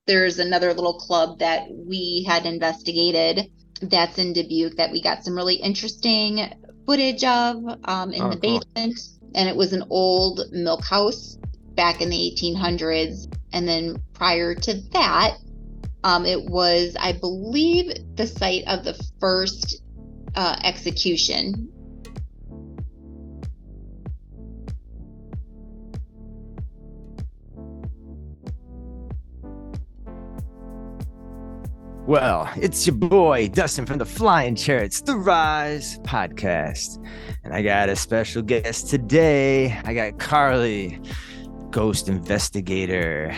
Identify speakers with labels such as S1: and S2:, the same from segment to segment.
S1: there's another little club that we had investigated that's in Dubuque that we got some really interesting footage of in
S2: Oh,
S1: the
S2: cool.
S1: basement. And it was an old milk house back in the 1800s. And then prior to that, it was, I believe, the site of the first execution.
S2: Well, it's your boy Dustin from the Flying Chariots, the Rise podcast. And I got a special guest today. I got Carli, ghost investigator.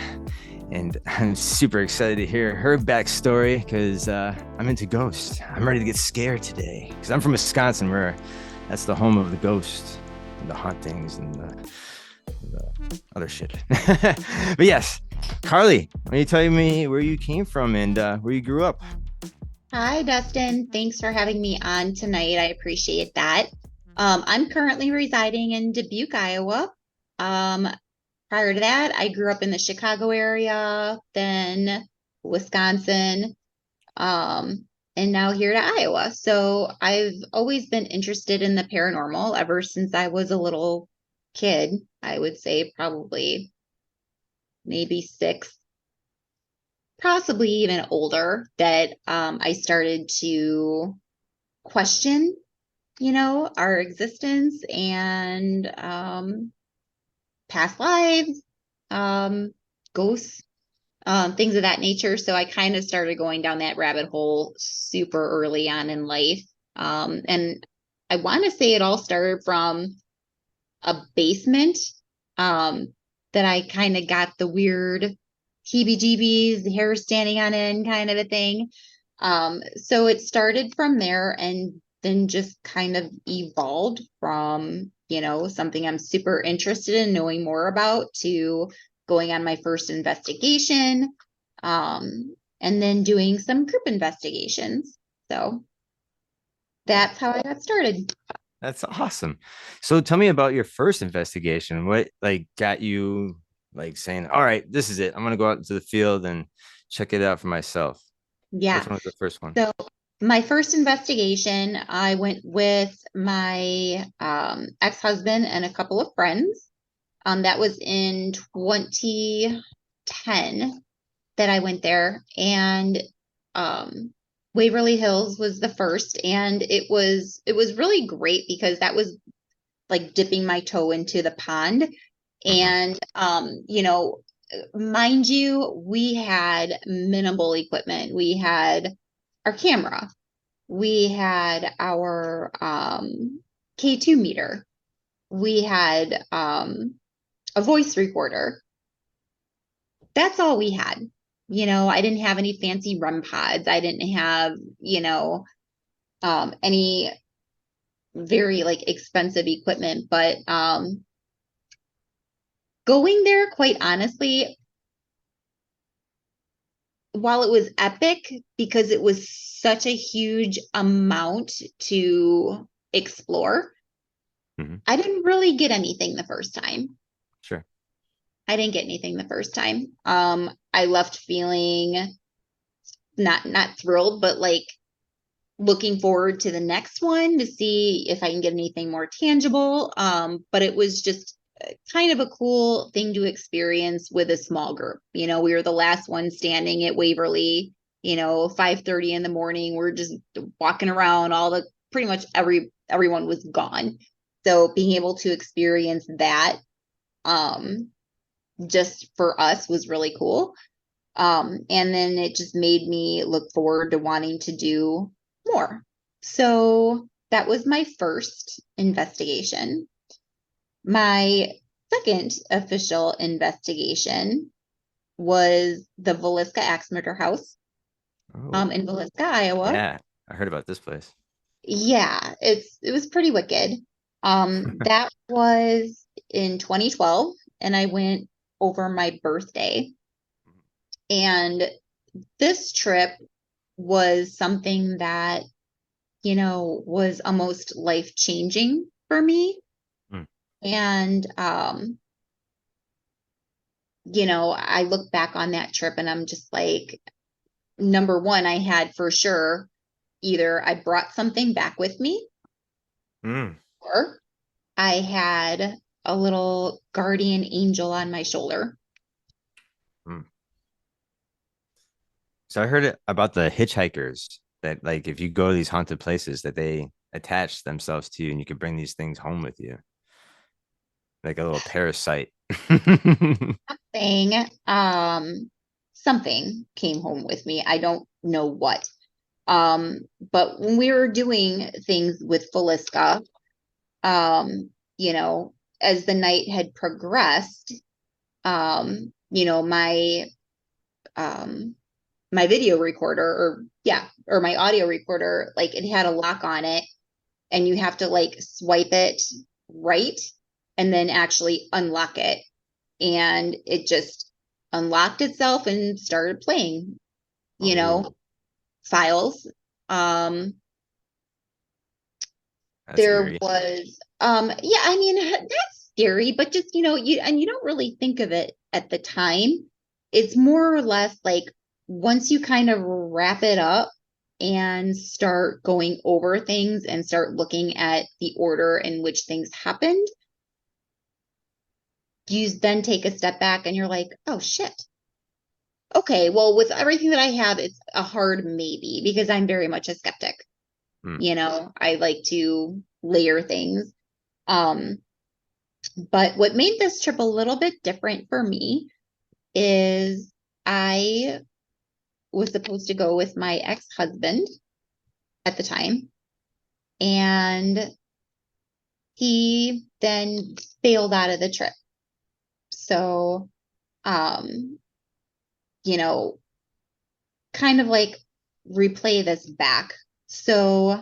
S2: And I'm super excited to hear her backstory because I'm into ghosts. I'm ready to get scared today because I'm from Wisconsin, where that's the home of the ghosts and the hauntings and the other shit. But yes, Carli, why don't you tell me where you came from and where you grew up?
S1: Hi, Dustin. Thanks for having me on tonight. I appreciate that. I'm currently residing in Dubuque, Iowa. Um, Prior to that, I grew up in the Chicago area, then Wisconsin, um, and now here to Iowa. So I've always been interested in the paranormal ever since I was a little kid. I would say probably maybe six, possibly even older, that I started to question, our existence and past lives, um, ghosts, things of that nature. So I kind of started going down that rabbit hole super early on in life. And I want to say it all started from a basement um, that I kind of got the weird heebie-jeebies, the hair standing on end kind of a thing. So it started from there and then just kind of evolved from, something I'm super interested in knowing more about to going on my first investigation, and then doing some group investigations. So that's how I got started.
S2: That's awesome. So tell me about your first investigation. What like got you like saying, "All right, this is it. I'm gonna go out into the field and check it out for myself." Which
S1: Yeah.
S2: one was the first one?
S1: So my first investigation, I went with my ex-husband and a couple of friends. That was in 2010 that I went there, and um, Waverly Hills was the first, and it was really great because that was like dipping my toe into the pond,
S2: Hmm.
S1: and mind you, we had minimal equipment. We had our camera, we had our K2 meter, we had a voice recorder. That's all we had. I didn't have any fancy REM pods. I didn't have, any very like expensive equipment. But going there, quite honestly, while it was epic because it was such a huge amount to explore,
S2: Hmm.
S1: I didn't really get anything the first time.
S2: Sure.
S1: I didn't get anything the first time. I left feeling not thrilled, but like looking forward to the next one to see if I can get anything more tangible. But it was just kind of a cool thing to experience with a small group. We were the last one standing at Waverly, 5:30 in the morning. We're just walking around, all the pretty much everyone was gone. So being able to experience that um just for us was really cool. And then it just made me look forward to wanting to do more. So that was my first investigation. My second official investigation was the Villisca Axe Murder House
S2: Oh,
S1: in Villisca, Iowa.
S2: yeah. I heard about this place.
S1: Yeah, it was pretty wicked. That was in 2012, and I went over my birthday. And this trip was something that, was almost life changing for me.
S2: Mm.
S1: And I look back on that trip and I'm just like, number one, I had for sure either I brought something back with me
S2: Mm.
S1: or I had a little guardian angel on my shoulder.
S2: Mm. So I heard it about the hitchhikers that like if you go to these haunted places that they attach themselves to you and you can bring these things home with you, like a little parasite.
S1: Thing, something came home with me. I don't know what. But when we were doing things with Feliska, um, you know, as the night had progressed, my um my video recorder or my audio recorder, like it had a lock on it and you have to like swipe it right and then actually unlock it. And it just unlocked itself and started playing, you
S2: Oh,
S1: know, files. Um,
S2: that's
S1: there
S2: eerie.
S1: was, yeah, I mean, that's scary, but just, you don't really think of it at the time. It's more or less like once you kind of wrap it up and start going over things and start looking at the order in which things happened, you then take a step back and you're like, oh shit. Okay, well, with everything that I have, it's a hard maybe because I'm very much a skeptic.
S2: Mm.
S1: I like to layer things. Um, but what made this trip a little bit different for me is I was supposed to go with my ex-husband at the time, and he then bailed out of the trip. So, um, you know, kind of like replay this back. So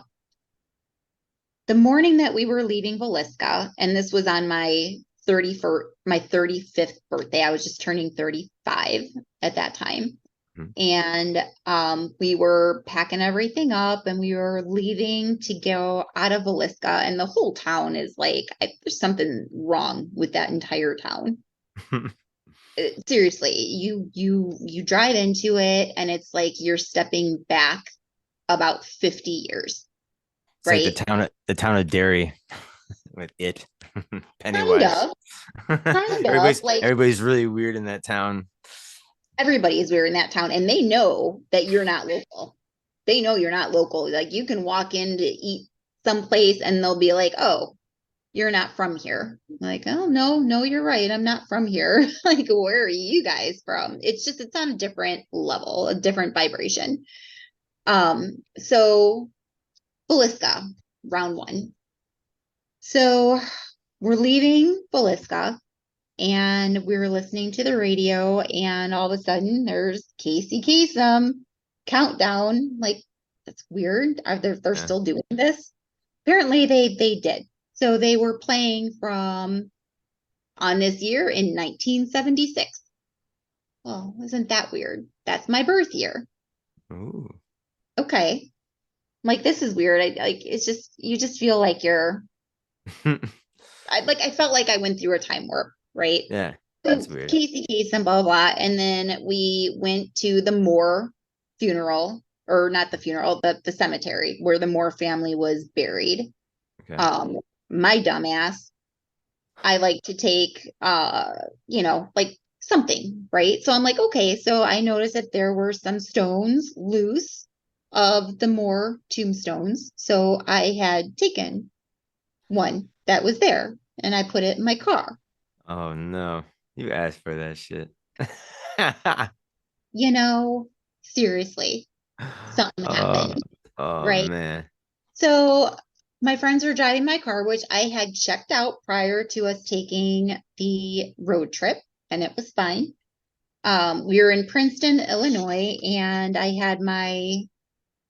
S1: the morning that we were leaving Velisca, and this was on my 35th birthday. I was just turning 35 at that time.
S2: Mm.
S1: And we were packing everything up and we were leaving to go out of Velisca. And the whole town is like, there's something wrong with that entire town. Seriously, you drive into it and it's like you're stepping back about 50 years,
S2: It's like
S1: right?
S2: the town of Derry with it.
S1: Kind
S2: Pennywise.
S1: of, kind of like
S2: Everybody's really weird in that town.
S1: everybody is weird in that town and they know that you're not local. They know you're not local. Like you can walk in to eat someplace and they'll be like, "Oh, you're not from here." Like, "Oh, no, no, you're right. I'm not from here." Like, "Where are you guys from?" It's on a different level, a different vibration. So Belisca, round one. So we're leaving Belisca and we were listening to the radio and all of a sudden there's Casey Kasem countdown. Like, that's weird. They're
S2: Yeah.
S1: still doing this? Apparently they did. So they were playing from on this year in 1976. Well, isn't that weird? That's my birth year.
S2: Ooh.
S1: Okay. Like, this is weird. It's just you just feel like I felt like I went through a time warp, right?
S2: Yeah,
S1: So
S2: that's weird.
S1: Casey Case and blah, blah, blah. And then we went to the Moore funeral, or not the funeral, but the cemetery where the Moore family was buried.
S2: Okay.
S1: Um, my dumbass, I like to take like something, right? So I'm like, okay, so I noticed that there were some stones loose of the Moore tombstones. So I had taken one that was there and I put it in my car.
S2: Oh no. You asked for that shit.
S1: You know, seriously, something
S2: Oh,
S1: happened,
S2: oh
S1: right?
S2: man.
S1: So my friends were driving my car, which I had checked out prior to us taking the road trip, and it was fine. We were in Princeton, Illinois, and I had my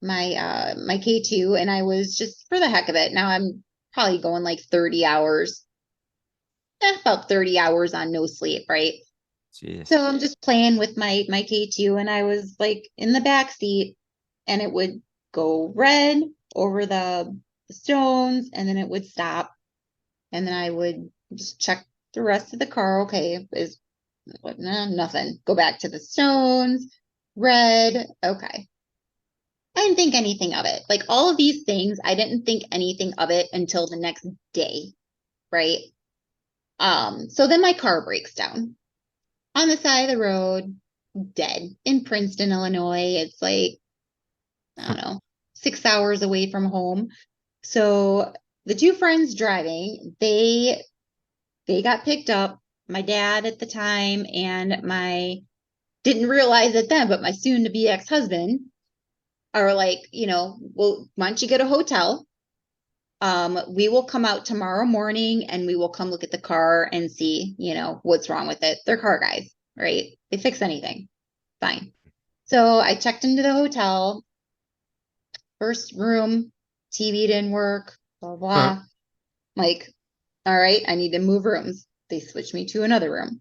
S1: K2, and I was just for the heck of it. Now I'm probably going like 30 hours, about 30 hours on no sleep, right?
S2: Jeez.
S1: So I'm just playing with my K2 and I was like in the back seat and it would go red over the stones and then it would stop and then I would just check the rest of the car. Okay, is Like, nah, nothing. Go back to the stones. Red. Okay. I didn't think anything of it. Like all of these things, I didn't think anything of it until the next day, right? So then my car breaks down on the side of the road, dead in Princeton, Illinois. It's like, I don't know, 6 hours away from home. So the two friends driving, they got picked up. My dad at the time and my didn't realize it then, but my soon to be ex-husband are like, well, why don't you get a hotel? We will come out tomorrow morning and we will come look at the car and see, what's wrong with it. They're car guys, right? They fix anything. Fine. So I checked into the hotel, first room, TV didn't work, blah, blah. Like, all right, I need to move rooms. They switched me to another room.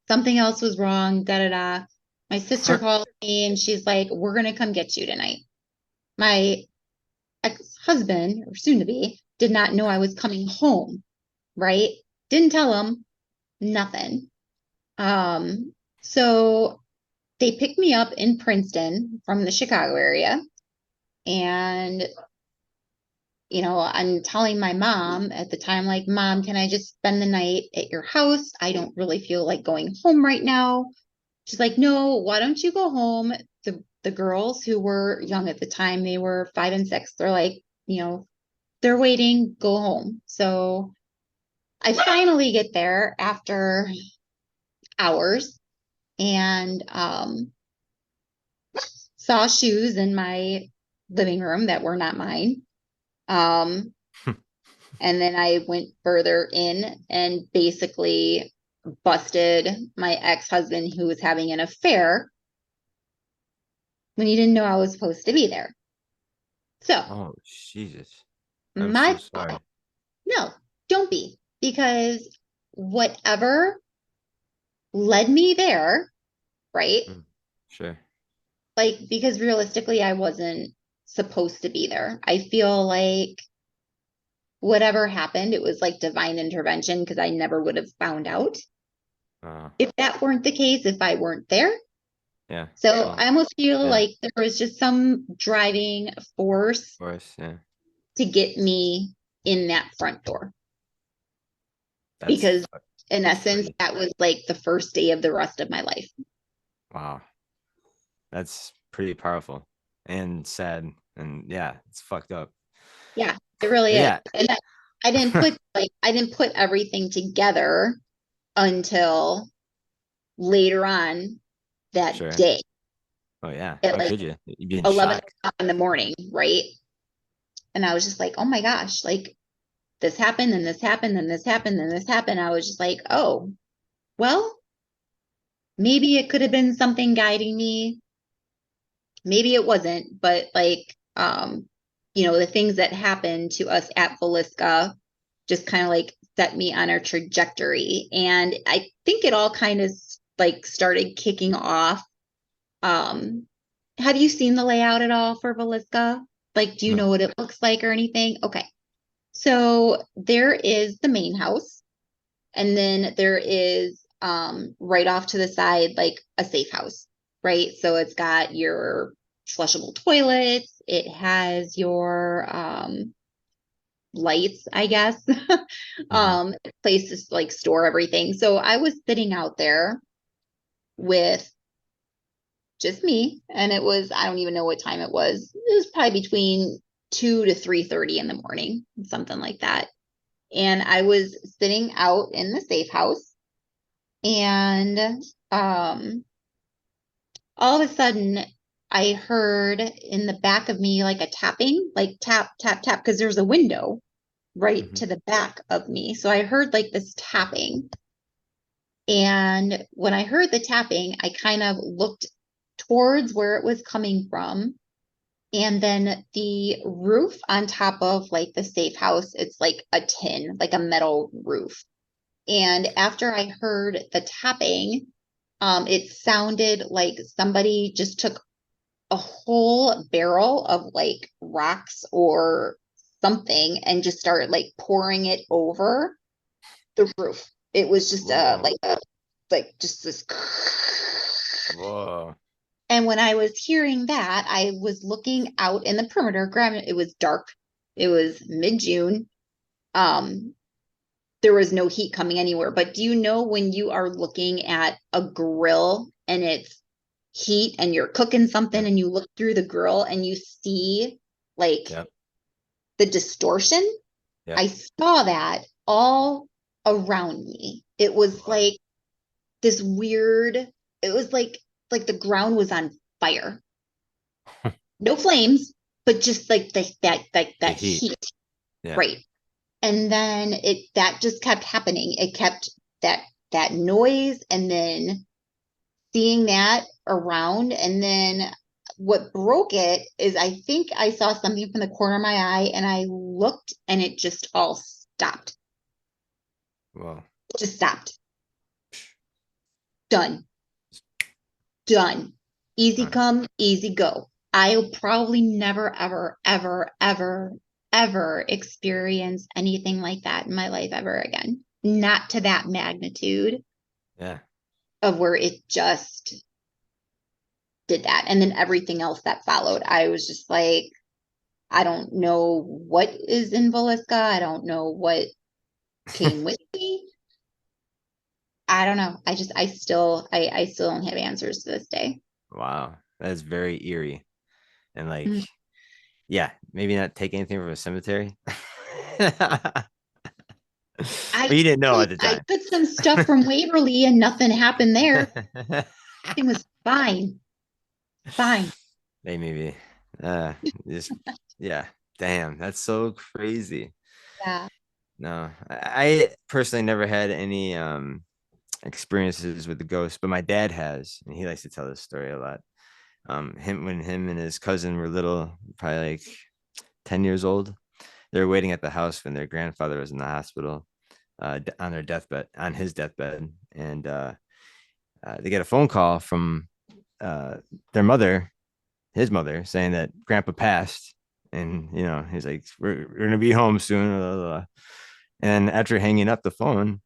S1: Something else was wrong, da da da. My sister called me and she's like, we're going to come get you tonight. My ex-husband, or soon to be, did not know I was coming home, right? Didn't tell him nothing. So they picked me up in Princeton from the Chicago area. And, I'm telling my mom at the time, like, Mom, can I just spend the night at your house? I don't really feel like going home right now. She's like, no, why don't you go home? The girls who were young at the time, they were 5 and 6. They're like, they're waiting, go home. So I finally get there after hours and saw shoes in my living room that were not mine. Um, and then I went further in and basically busted my ex-husband who was having an affair when he didn't know I was supposed to be there. So
S2: Oh, Jesus. I'm
S1: my
S2: so sorry.
S1: no, don't be, because whatever led me there, right?
S2: Mm, sure.
S1: Like, because realistically, I wasn't supposed to be there. I feel like whatever happened, it was like divine intervention because I never would have found out
S2: Uh,
S1: if that weren't the case, if I weren't there.
S2: yeah.
S1: So
S2: Well,
S1: I almost feel
S2: yeah,
S1: like there was just some driving
S2: of
S1: force
S2: course. Yeah.
S1: to get me in that front door
S2: That's
S1: because, in
S2: that's
S1: essence,
S2: pretty.
S1: that was like the first day of the rest of my life.
S2: Wow. That's pretty powerful and sad. And yeah, it's fucked up.
S1: Yeah, it really
S2: But
S1: is.
S2: yeah.
S1: And I didn't put everything together until later on that
S2: Sure.
S1: day
S2: Oh yeah.
S1: at
S2: How
S1: like
S2: could you? You'd be in
S1: 11
S2: shock.
S1: o'clock in the morning, right? And I was just like, oh my gosh, like this happened and this happened and this happened and this happened. I was just like, oh, well, maybe it could have been something guiding me. Maybe it wasn't, but like, the things that happened to us at Velisca just kind of like set me on a trajectory. And I think it all kind of like started kicking off. Um, have you seen the layout at all for Velisca? Like, do you know
S2: No.
S1: what it looks like or anything? Okay. So there is the main house, and then there is right off to the side, like a safe house, right? So it's got your flushable toilets, it has your lights, I guess.
S2: Hmm.
S1: Places like store everything. So I was sitting out there with just me, and it was, I don't even know what time it was. It was probably between 2 to 3:30 in the morning, something like that. And I was sitting out in the safe house, and um all of a sudden I heard in the back of me like a tapping, like tap, tap, tap, because there's a window right
S2: Hmm.
S1: to the back of me. So I heard like this tapping. And when I heard the tapping, I kind of looked towards where it was coming from. And then the roof on top of like the safe house, it's like a tin, like a metal roof. And after I heard the tapping, it sounded like somebody just took a whole barrel of like rocks or something and just started like pouring it over the roof. It was just
S2: Whoa.
S1: like just this.
S2: Whoa.
S1: And when I was hearing that, I was looking out in the perimeter. Granted, it was dark. It was mid-June. Um, there was no heat coming anywhere. But do you know when you are looking at a grill and it's heat and you're cooking something
S2: Yep.
S1: and you look through the grill and you see like
S2: Yep.
S1: the distortion?
S2: Yep.
S1: I saw that all around me. It was
S2: Wow.
S1: like this weird, it was like the ground was on fire. No flames, but just like
S2: The
S1: that
S2: heat.
S1: heat.
S2: Yeah.
S1: Right. And then that just kept happening. It kept that noise and then seeing that around. And then what broke it is I think I saw something from the corner of my eye and I looked and it just all stopped.
S2: Well,
S1: Just stopped. Done. Done. Easy come, easy go. I'll probably never, ever, ever, ever, ever experience anything like that in my life ever again. Not to that magnitude
S2: yeah.
S1: of where it just did that. And then everything else that followed, I was just like, I don't know what is in Velisca. I don't know what came with me. I don't know. I still don't have answers to this day.
S2: Wow. That's very eerie. And like,
S1: Mm.
S2: yeah, maybe not take anything from a cemetery. But
S1: I
S2: you didn't know at the
S1: I
S2: time.
S1: took some stuff from Waverly and nothing happened there. It was fine. Fine.
S2: They maybe uh just yeah. Damn, that's so crazy.
S1: Yeah.
S2: No, I personally never had any experiences with the ghost, but my dad has, and he likes to tell this story a lot. Him and his cousin were little, probably like 10 years old. They were waiting at the house when their grandfather was in the hospital, on their deathbed, on his deathbed, and they get a phone call from uh, their mother, his mother, saying that Grandpa passed, and he's like, "We're gonna be home soon." Blah, blah, blah. And after hanging up the phone,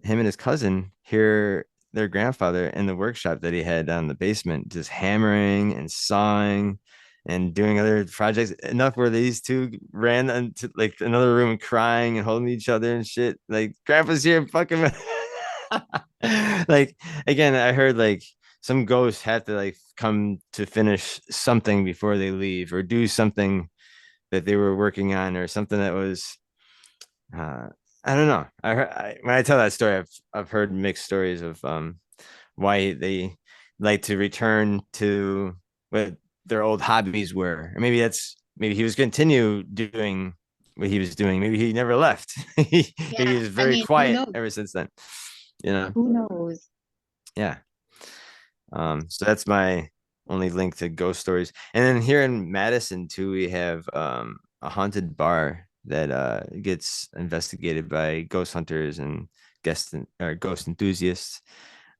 S2: him and his cousin hear their grandfather in the workshop that he had down in the basement just hammering and sawing and doing other projects enough where these two ran into like another room crying and holding each other and shit. Like, grandpa's here, fucking like, again, I heard like some ghosts have to like come to finish something before they leave or do something that they were working on or something that was uh, I don't know. When I tell that story, I've heard mixed stories of why they like to return to what their old hobbies were. Or maybe he was continue doing what he was doing. Maybe he never left. Maybe he
S1: Yeah.
S2: was
S1: I
S2: very
S1: mean, who
S2: quiet
S1: knows?
S2: ever since then. You know?
S1: Who knows?
S2: Yeah. So that's my only link to ghost stories. And then here in Madison too, we have a haunted bar that gets investigated by ghost hunters and or ghost enthusiasts.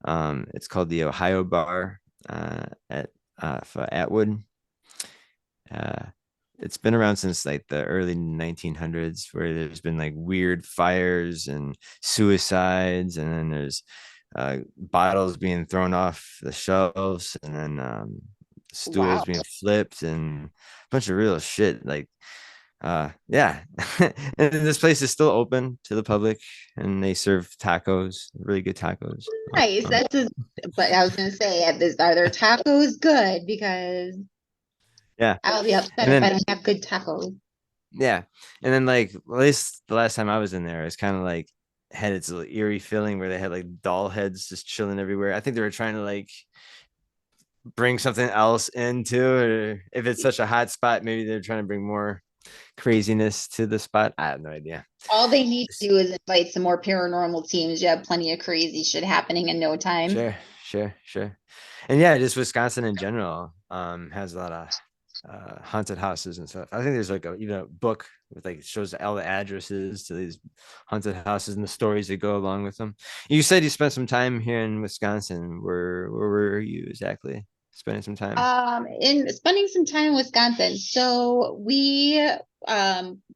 S2: It's called the Ohio Bar at for Atwood. Uh, it's been around since like the early 1900s, where there's been like weird fires and suicides, and then there's bottles being thrown off the shelves, and then stools
S1: Wow.
S2: being flipped, and a bunch of real shit. Like, yeah, and this place is still open to the public, and they serve tacos, really good tacos.
S1: Nice.
S2: Um,
S1: But I was gonna say, are their tacos good? Because
S2: yeah,
S1: I'll be upset
S2: and
S1: if I
S2: then
S1: don't have good tacos.
S2: yeah, and then like at least the last time I was in there, it's kind of like had its little eerie feeling where they had like doll heads just chilling everywhere. I think they were trying to like bring something else into, or if it's such a hot spot, maybe they're trying to bring more craziness to the spot. I have no idea.
S1: All they need to do is invite some more paranormal teams. You have plenty of crazy shit happening in no time.
S2: Sure, sure. And yeah, just Wisconsin in general has a lot of haunted houses and stuff. I think there's like even a book with like shows all the addresses to these haunted houses and the stories that go along with them. You said you spent some time here in Wisconsin. Where were you exactly spending some time?
S1: In spending some time in Wisconsin. So we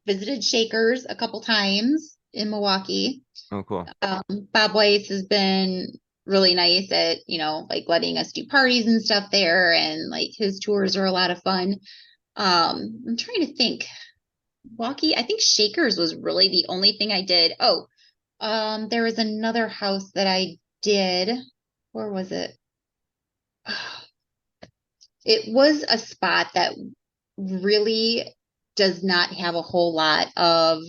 S1: visited Shakers a couple times in Milwaukee.
S2: Oh, cool.
S1: Bob Weiss has been really nice at, like letting us do parties and stuff there. And like his tours are a lot of fun. I'm trying to think. Walkie, I think Shakers was really the only thing I did. Oh, there was another house that I did. Where was it? It was a spot that really does not have a whole lot of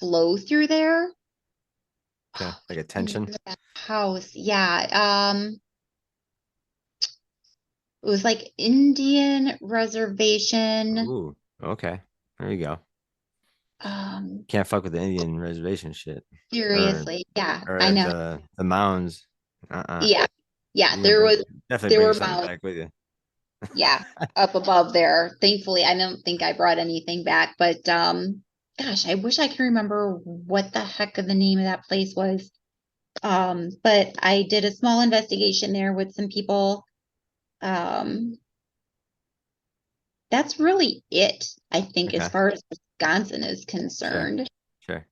S1: flow through there.
S2: Okay, like
S1: I
S2: attention.
S1: remember that house. Yeah. It was like Indian reservation.
S2: Ooh, okay. There you go.
S1: Um,
S2: Can't fuck with the Indian reservation shit. Or
S1: Seriously. Yeah,
S2: or
S1: I know.
S2: the mounds. Uh-uh.
S1: Yeah. Yeah,
S2: You're gonna bring definitely
S1: there
S2: bring
S1: were
S2: something
S1: mountains.
S2: back with you.
S1: Yeah, up above there. Thankfully, I don't think I brought anything back, but gosh, I wish I could remember what the heck of the name of that place was. But I did a small investigation there with some people. Um, that's really it, I think, as
S2: Okay.
S1: far as Wisconsin is
S2: Sure.
S1: concerned.
S2: Sure.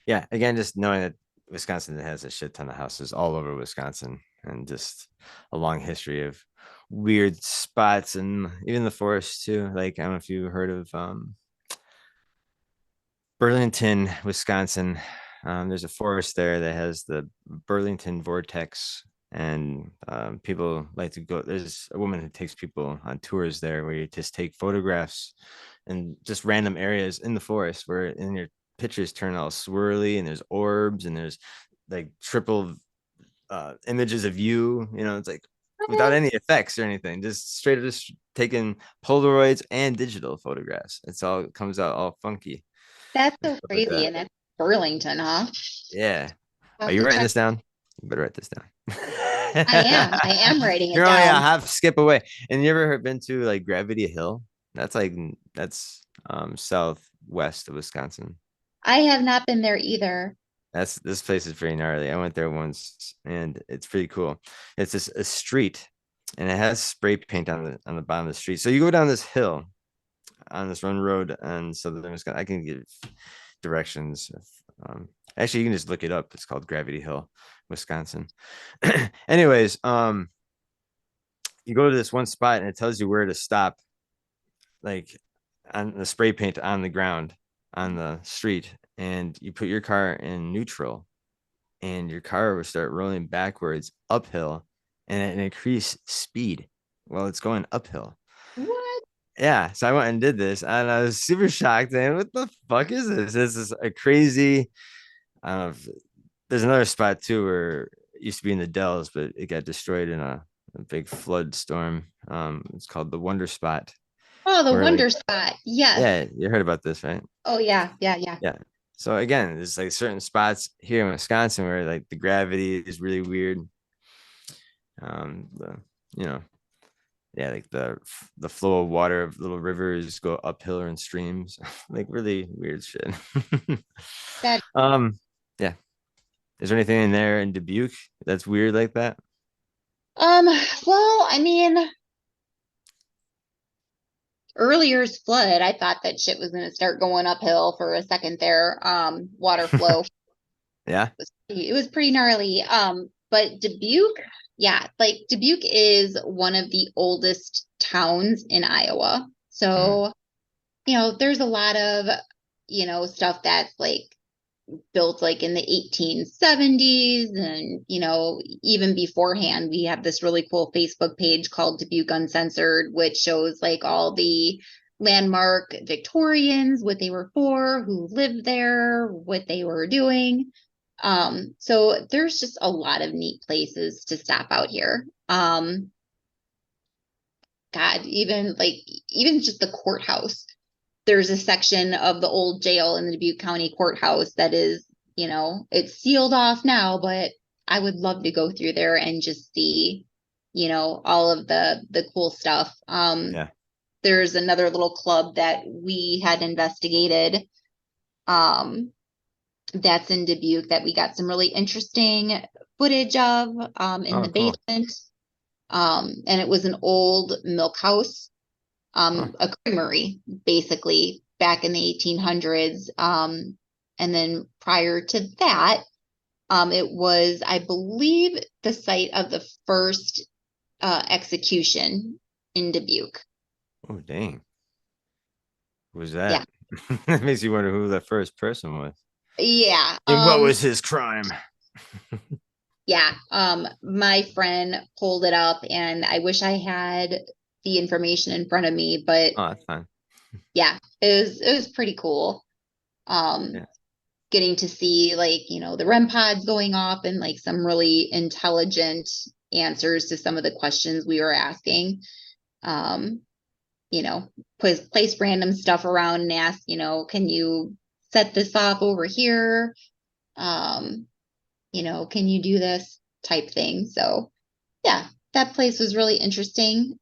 S2: Yeah. Again, just knowing that Wisconsin has a shit ton of houses all over Wisconsin and just a long history of weird spots and even the forest too. Like I don't know if you heard of Burlington, Wisconsin. There's a forest there that has the Burlington Vortex, and people like to go. There's a woman who takes people on tours there where you just take photographs and just random areas in the forest where in your pictures turn all swirly and there's orbs and there's like triple images of you. It's like without any effects or anything, just straight up just taking Polaroids and digital photographs. It comes out all funky
S1: That's
S2: and
S1: so
S2: stuff like
S1: crazy,
S2: that.
S1: and that's Burlington, huh?
S2: Yeah.
S1: I'll
S2: Are
S1: have
S2: you
S1: to
S2: writing
S1: check.
S2: this down? You better write this down.
S1: I am. I am writing it
S2: You're only a
S1: down.
S2: half skip away. And you ever been to like Gravity Hill? That's southwest of Wisconsin.
S1: I have not been there either.
S2: This place is pretty gnarly. I went there once and it's pretty cool. It's just a street and it has spray paint on the bottom of the street. So you go down this hill on this run road and southern Wisconsin. I can give directions. Actually, you can just look it up. It's called Gravity Hill, Wisconsin. Anyways, you go to this one spot and it tells you where to stop, like on the spray paint on the ground on the street, and you put your car in neutral, and your car will start rolling backwards uphill and at an increased speed while it's going uphill.
S1: What?
S2: Yeah, so I went and did this, and I was super shocked. And what the fuck is this? This is a crazy. I don't know. There's another spot too where it used to be in the Dells, but it got destroyed in a big flood storm. It's called the Wonder Spot,
S1: Oh, the
S2: where like,
S1: Wonder Spot. Yes.
S2: yeah, you heard about this, right?
S1: Oh, yeah, yeah, yeah.
S2: Yeah. So again, there's like certain spots here in Wisconsin where like the gravity is really weird. The you know, yeah, like the flow of water of little rivers go uphill or in streams, like really weird shit.
S1: That
S2: um, yeah. Is there anything in there in Dubuque that's weird like that?
S1: um well, I mean, earlier's flood, I thought that shit was gonna start going uphill for a second there. Water flow
S2: Yeah.
S1: it was pretty gnarly. But Dubuque, yeah, like Dubuque is one of the oldest towns in Iowa.
S2: Mm,
S1: So, there's a lot of, stuff that's like built like in the 1870s and even beforehand. We have this really cool Facebook page called Dubuque Uncensored, which shows like all the landmark Victorians, what they were for, who lived there, what they were doing. So there's just a lot of neat places to stop out here. God, even just the courthouse, there's a section of the old jail in the Dubuque County Courthouse that is, it's sealed off now, but I would love to go through there and just see, all of the cool stuff.
S2: yeah.
S1: There's another little club that we had investigated, um, that's in Dubuque that we got some really interesting footage of, in
S2: Oh,
S1: the
S2: cool.
S1: basement. And it was an old milk house,
S2: Huh.
S1: a creamery, basically back in the 1800s. And then prior to that, It was, I believe, the site of the first execution in Dubuque.
S2: Oh, dang. Who was
S1: Yeah.
S2: that? That makes you wonder who the first person was.
S1: Yeah.
S2: And what was his crime?
S1: Yeah. My friend pulled it up and I wish I had the information in front of me, but
S2: Oh, that's fine.
S1: yeah, it was pretty cool. Um,
S2: Yeah.
S1: Getting to see like, the REM pods going off and like some really intelligent answers to some of the questions we were asking. Um, you know, place random stuff around and ask, can you set this off over here? Um, can you do this type thing? So yeah, that place was really interesting.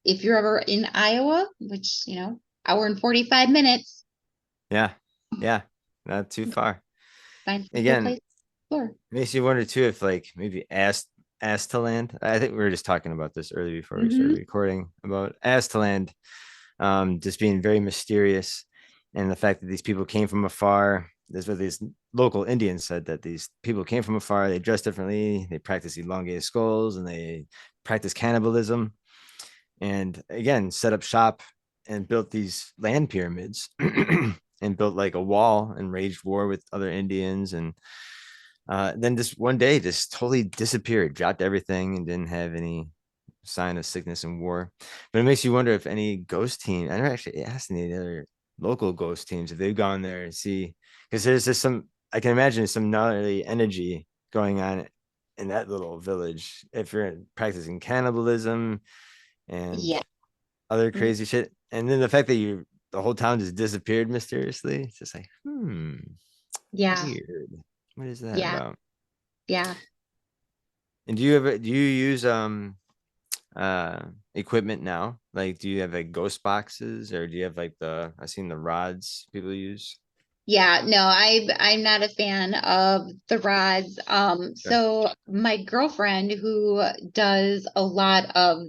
S1: If you're ever in Iowa, which, hour and 45 minutes,
S2: Yeah. Yeah. Not too far.
S1: find some cool
S2: Again,
S1: place to explore.
S2: makes you wonder too if like maybe asked to land. I think we were just talking about this earlier before we started
S1: Hmm.
S2: recording about asked to land, just being very mysterious, and the fact that these people came from afar. That's what these local Indians said, that these people came from afar. They dress differently. They practice elongated skulls, and they practice cannibalism. And again, set up shop and built these land pyramids and built like a wall and waged war with other Indians. And then just one day just totally disappeared, dropped everything, and didn't have any sign of sickness and war. But it makes you wonder if any ghost team, I never actually asked any other local ghost teams if they've gone there and see, because there's just some, I can imagine some gnarly energy going on in that little village if you're practicing cannibalism and
S1: Yeah.
S2: other crazy shit. And then the fact that the whole town just disappeared mysteriously, it's just like,
S1: Yeah.
S2: weird. What is that
S1: Yeah.
S2: about?
S1: Yeah.
S2: And do you use uh equipment now? Like do you have like ghost boxes, or do you have like I've seen the rods people use?
S1: Yeah, no, I'm not a fan of the rods.
S2: Sure.
S1: So my girlfriend who does a lot of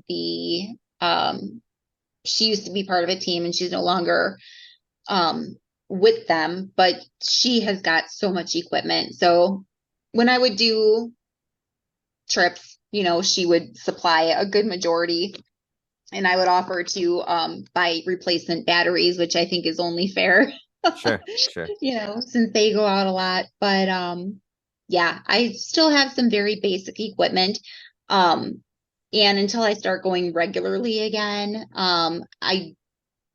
S1: she used to be part of a team and she's no longer um with them, but she has got so much equipment. So when I would do trips, she would supply a good majority and I would offer to buy replacement batteries, which I think is only fair.
S2: Sure. Sure.
S1: Since they go out a lot. But yeah, I still have some very basic equipment. Um, and until I start going regularly again, I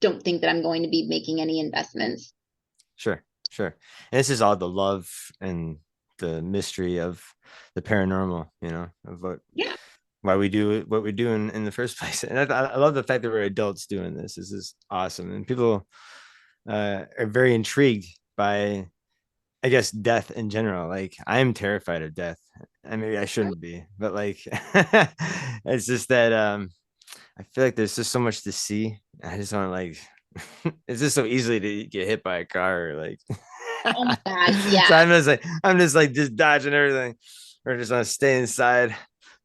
S1: don't think that I'm going to be making any investments.
S2: Sure. Sure. And this is all the love and the mystery of the paranormal, of
S1: Yeah,
S2: why we do what we do in the first place. And I love the fact that we're adults doing this. This is awesome. And people are very intrigued by, I guess, death in general. Like I'm terrified of death. And maybe I shouldn't be, but like it's just that I feel like there's just so much to see. I just want to like it's just so easily to get hit by a car or like
S1: oh my gosh, yeah.
S2: so I'm just dodging everything, or just want to stay inside,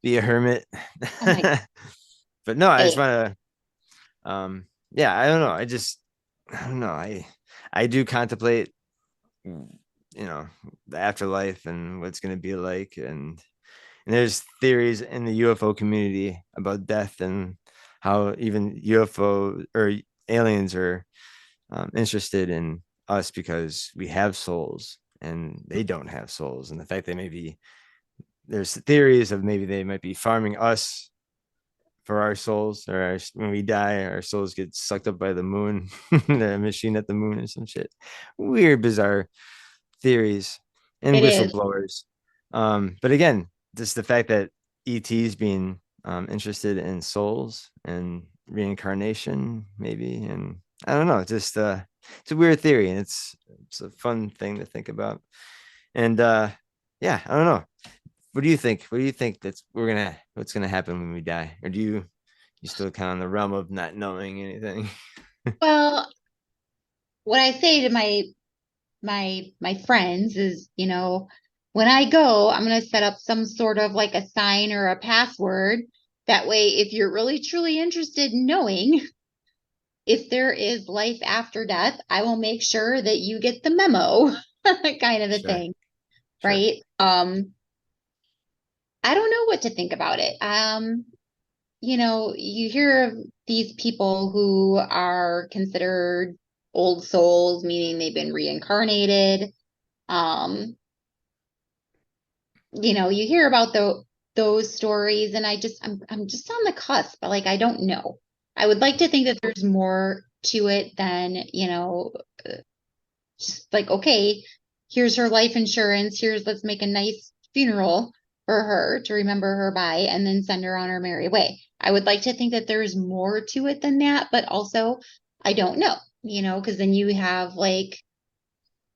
S2: be a hermit.
S1: Oh my,
S2: But no, I just
S1: hey,
S2: want to yeah, I don't know. I don't know. I do contemplate, the afterlife and what's going to be like, and there's theories in the UFO community about death and how even UFO or aliens are interested in us because we have souls and they don't have souls, and the fact that maybe there's theories of maybe they might be farming us for our souls, or when we die, our souls get sucked up by the moon, the machine at the moon, or some shit. Weird, bizarre theories and
S1: it is.
S2: whistleblowers. But again, just the fact that ETs being interested in souls and reincarnation, maybe, and I don't know, just it's a weird theory, and it's a fun thing to think about. And yeah, I don't know. What do you think? What do you think what's gonna happen when we die? Or do you still kind of in the realm of not knowing anything?
S1: Well, what I say to my friends is, when I go, I'm going to set up some sort of like a sign or a password. That way, if you're really truly interested in knowing if there is life after death, I will make sure that you get the memo, kind of a
S2: Sure,
S1: thing.
S2: Sure.
S1: right? I don't know what to think about it. You hear of these people who are considered old souls, meaning they've been reincarnated. Um, you hear about those stories, and I'm just on the cusp, but like I don't know. I would like to think that there's more to it than, just like, okay, here's her life insurance. Let's make a nice funeral for her to remember her by and then send her on her merry way. I would like to think that there's more to it than that, but also I don't know, because then you have like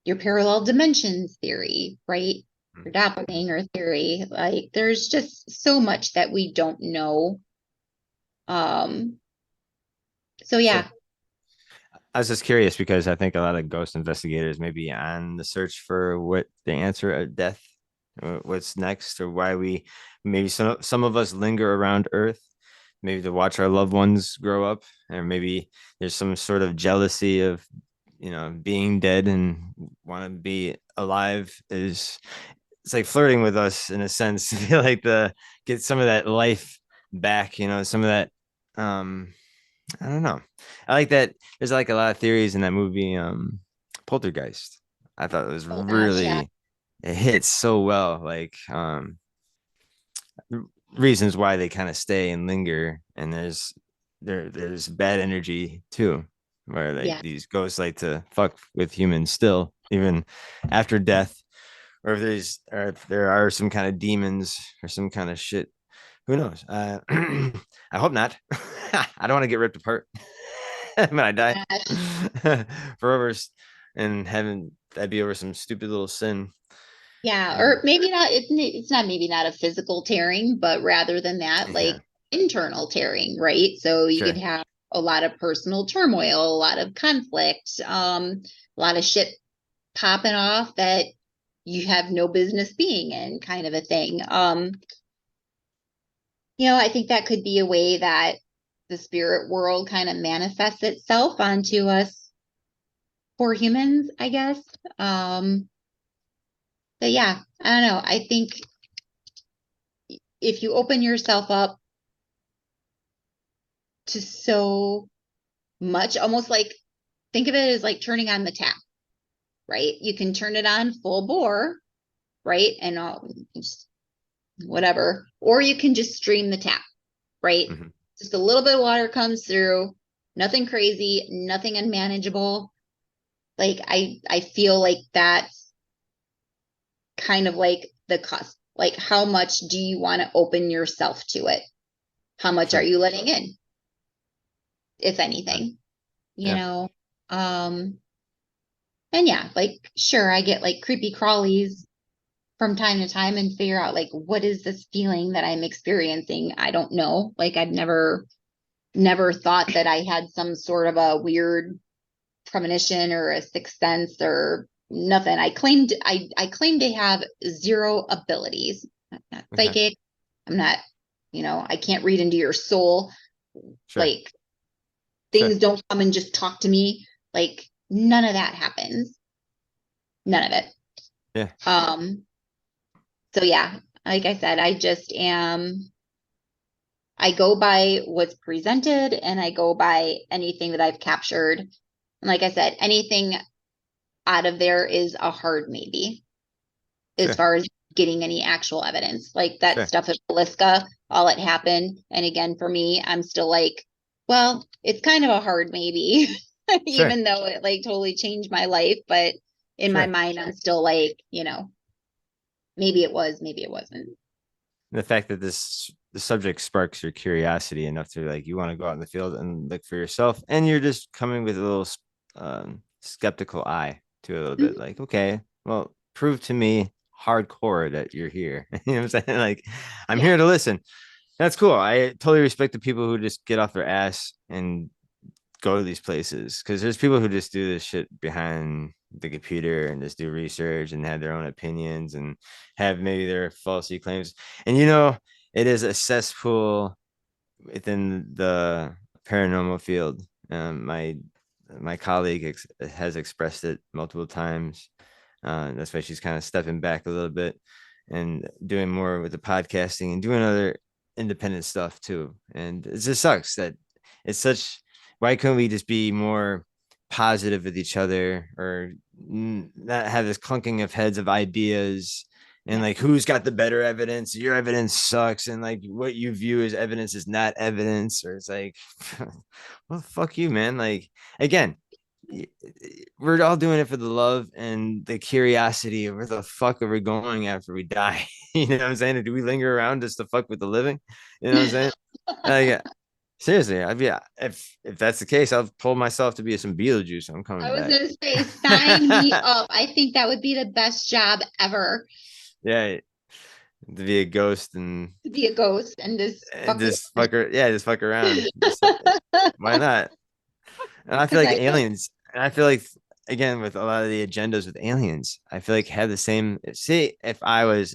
S1: your parallel dimensions theory, right? Your doppelganger theory. Like there's just so much that we don't know. Um, so
S2: Sure.
S1: yeah.
S2: I was just curious because I think a lot of ghost investigators may be on the search for what the answer of death, or what's next, or why we maybe some of us linger around Earth, maybe to watch our loved ones grow up, or maybe there's some sort of jealousy of being dead and want to be alive. Is It's like flirting with us in a sense. I feel like the get some of that life back, some of that. I don't know. I like that. There's like a lot of theories in that movie, Poltergeist. I thought it was
S1: Oh gosh, yeah.
S2: really, it hits so well. Like reasons why they kind of stay and linger, and there's bad energy too, where like
S1: Yeah.
S2: these ghosts like to fuck with humans still, even after death, or if there are some kind of demons or some kind of shit. Who knows? I hope not. I don't want to get ripped apart when I die.
S1: Gosh.
S2: For over and having that'd be over some stupid little sin.
S1: Yeah,
S2: And
S1: or maybe not. It's not maybe not a physical tearing, but rather than that, like
S2: yeah,
S1: internal tearing, right? So you could
S2: sure.
S1: have a lot of personal turmoil, a lot of conflict, a lot of shit popping off that you have no business being in, kind of a thing. I think that could be a way that the spirit world kind of manifests itself onto us for humans, I guess. Um, but yeah, I don't know. I think if you open yourself up to so much, almost like think of it as like turning on the tap, right? You can turn it on full bore, right? And just whatever, or you can just stream the tap, right?
S2: Mhm.
S1: Just a little bit of water comes through, nothing crazy, nothing unmanageable. Like I feel like that's kind of like the cusp. Like how much do you want to open yourself to it? How much are
S2: Sure.
S1: you letting in, if
S2: Yeah.
S1: anything? You
S2: Yeah.
S1: know, um, and yeah, like sure, I get like creepy crawlies from time to time and figure out like what is this feeling that I'm experiencing? I don't know. Like I've never thought that I had some sort of a weird premonition or a sixth sense or nothing. I claim to have zero abilities. I'm not
S2: Okay.
S1: psychic. I'm not, I can't read into your soul.
S2: Sure.
S1: Like
S2: Sure.
S1: things don't come and just talk to me. Like none of that happens. None of it.
S2: Yeah.
S1: Um, so yeah, like I said, I go by what's presented and I go by anything that I've captured. And like I said, anything out of there is a hard maybe as
S2: Sure.
S1: far as getting any actual evidence. Like that
S2: Sure.
S1: stuff at Velisca, all it happened. And again, for me, I'm still like, well, it's kind of a hard maybe,
S2: Sure.
S1: even though it like totally changed my life. But in my
S2: Sure.
S1: mind, I'm still like, maybe it was, maybe it wasn't.
S2: The fact that the subject sparks your curiosity enough to like you want to go out in the field and look for yourself, and you're just coming with a little skeptical eye to it a little bit,
S1: Mhm.
S2: like, okay, well, prove to me hardcore that you're here. You know what I'm saying? Like, I'm
S1: Yeah.
S2: here to listen. That's cool. I totally respect the people who just get off their ass and go to these places, because there's people who just do this shit behind the computer and just do research and have their own opinions and have maybe their falsy claims. And it is a cesspool within the paranormal field. My colleague has expressed it multiple times. That's why she's kind of stepping back a little bit and doing more with the podcasting and doing other independent stuff too. And it just sucks that it's such. Why couldn't we just be more positive with each other, or not have this clunking of heads of ideas? And
S1: Yeah.
S2: like, who's got the better evidence? Your evidence sucks, and like what you view as evidence is not evidence. Or it's like, well, fuck you, man. Like, again, we're all doing it for the love and the curiosity of where the fuck are we going after we die. You know what I'm saying? Or do we linger around just to fuck with the living? You know what I'm saying? Like, seriously, I'd be, if that's the case, I'll pull myself to be some Beetlejuice. I'm coming
S1: I was
S2: back.
S1: gonna say, sign me up. I think that would be the best job ever,
S2: Yeah, to be a ghost
S1: to be a ghost and just
S2: and
S1: fuck with.
S2: just fuck her. Yeah, just fuck around. Just, why not? And I feel
S1: Because
S2: like
S1: I feel
S2: aliens, and I feel like, again, with a lot of the agendas with aliens, I feel like have the same. See, if I was